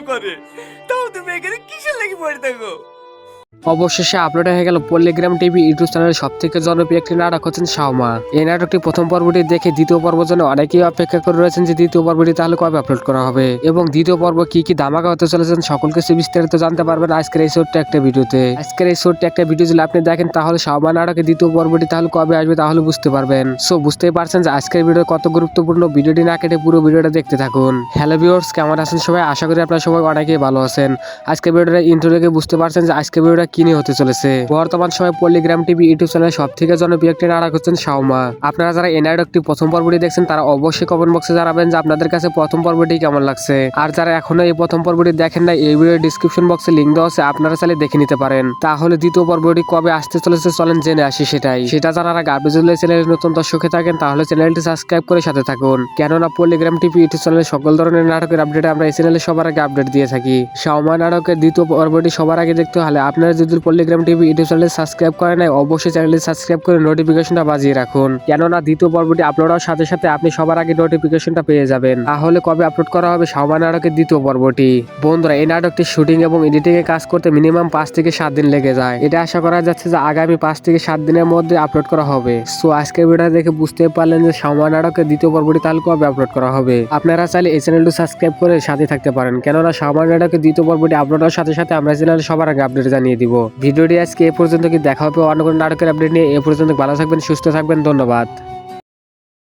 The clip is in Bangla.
করে, তাও তুমি এখানে কিসের লাগি পড়ে থাকো? অবশেষে আপলোড হয়ে গেল পল্লিগ্রাম টিভি ইউটিউব চ্যানেলের সব থেকে জনপ্রিয় একটি নাটক হচ্ছেন শাওমা। এই নাটকটি প্রথম পর্বটি দেখে দ্বিতীয় পর্ব জন্য অনেকেই অপেক্ষা করে রয়েছেন যে দ্বিতীয় পর্বটি তাহলে কবে আপলোড করা হবে এবং দ্বিতীয় পর্ব কি কি ধামাকা হতে চলেছেন সকল কিছু বিস্তারিত জানতে পারবেন আজকের এই ছোট্ট একটা ভিডিওতে। আজকের এই ছোট্ট একটা ভিডিও যদি আপনি দেখেন তাহলে শাওমা নাটকের দ্বিতীয় পর্বটি তাহলে কবে আসবে তাহলে বুঝতে পারবেন। সো বুঝতেই পারছেন যে আজকের ভিডিও কত গুরুত্বপূর্ণ, ভিডিওটি না কেটে পুরো ভিডিওটা দেখতে থাকুন। হ্যালো ভিউয়ার্স, কেমন আছেন সবাই? আশা করি আপনারা সবাই অনেকেই ভালো আছেন। আজকের ভিডিওটা ইন্ট্রো দেখে বুঝতে পারছেন যে আজকের ভিডিওটা কি নিয়ে হতে চলেছে। বর্তমান সময় পল্লিগ্রাম টিভি ইউটিউব চ্যানেল সব থেকে জনপ্রিয় একটি নাটক হচ্ছেন শাওমা। আপনারা যারা এই নাটকটি প্রথম পর্বটি দেখছেন তারা অবশ্যই কমেন্ট বক্সে জানাবেন যে আপনাদের কাছে প্রথম পর্বটি কেমন লাগছে। আর যারা এখনো এই প্রথম পর্বটি দেখেন না, এই ভিডিওর ডিসক্রিপশন বক্সে লিংক দেওয়া আছে, আপনারা চাইলে দেখে নিতে পারেন। তাহলে দ্বিতীয় পর্বটি কবে আসতে চলেছে চলেন জেনে আসি সেটা জানার আগে আপনি যদি চ্যানেলের নতুন দর্শক হয়ে থাকেন তাহলে চ্যানেলটি সাবস্ক্রাইব করে সাথে থাকুন, কেননা পল্লিগ্রাম টিভি ইউটিউব চ্যানেলের সকল ধরনের নাটকের আপডেট আমরা এই চ্যানেলে সবার আগে আপডেট দিয়ে থাকি। শাওমা নাটকের দ্বিতীয় পর্বটি সবার আগে দেখতে হলে আপনারা যদি পল্লিগ্রাম টিভি ইউটিউব চ্যানেল সাবস্ক্রাইব করে নাই অবশ্যই চ্যানেলটি সাবস্ক্রাইব করে নোটিফিকেশনটা বাজিয়ে রাখুন, কেননা দ্বিতীয় পর্বটি আপলোড হওয়ার সাথে সাথে আপনি সবার আগে নোটিফিকেশনটা পেয়ে যাবেন। তাহলে কবে আপলোড করা হবে শাওমা নাটকের দ্বিতীয় পর্বটি? বন্ধুরা, এই নাটকটি শুটিং এবং এডিটিং এ কাজ করতে মিনিমাম 5 থেকে 7 দিন লেগে যায়। এটা আশা করা যাচ্ছে যে আগামী 5 থেকে 7 দিনের মধ্যে আপলোড করা হবে। সো আজকের ভিডিও দেখে বুঝতে পারলেন যে শাওমা নাটকের দ্বিতীয় পর্বটি তাহলে কবে আপলোড করা হবে। আপনারা চাইলে এই চ্যানেলটি সাবস্ক্রাইব করে সাথে থাকতে পারেন, কেননা শাওমা নাটকের দ্বিতীয় পর্বটি আপলোড হওয়ার সাথে সাথে আমরা চ্যানেলে সবার আগে আপডেট জানিয়ে দিব। ভিডিওটি আজকে এ পর্যন্ত, কি দেখা হবে অন্য কোনো নাটকের আপডেট নিয়ে। এ পর্যন্ত ভালো থাকবেন, সুস্থ থাকবেন, ধন্যবাদ।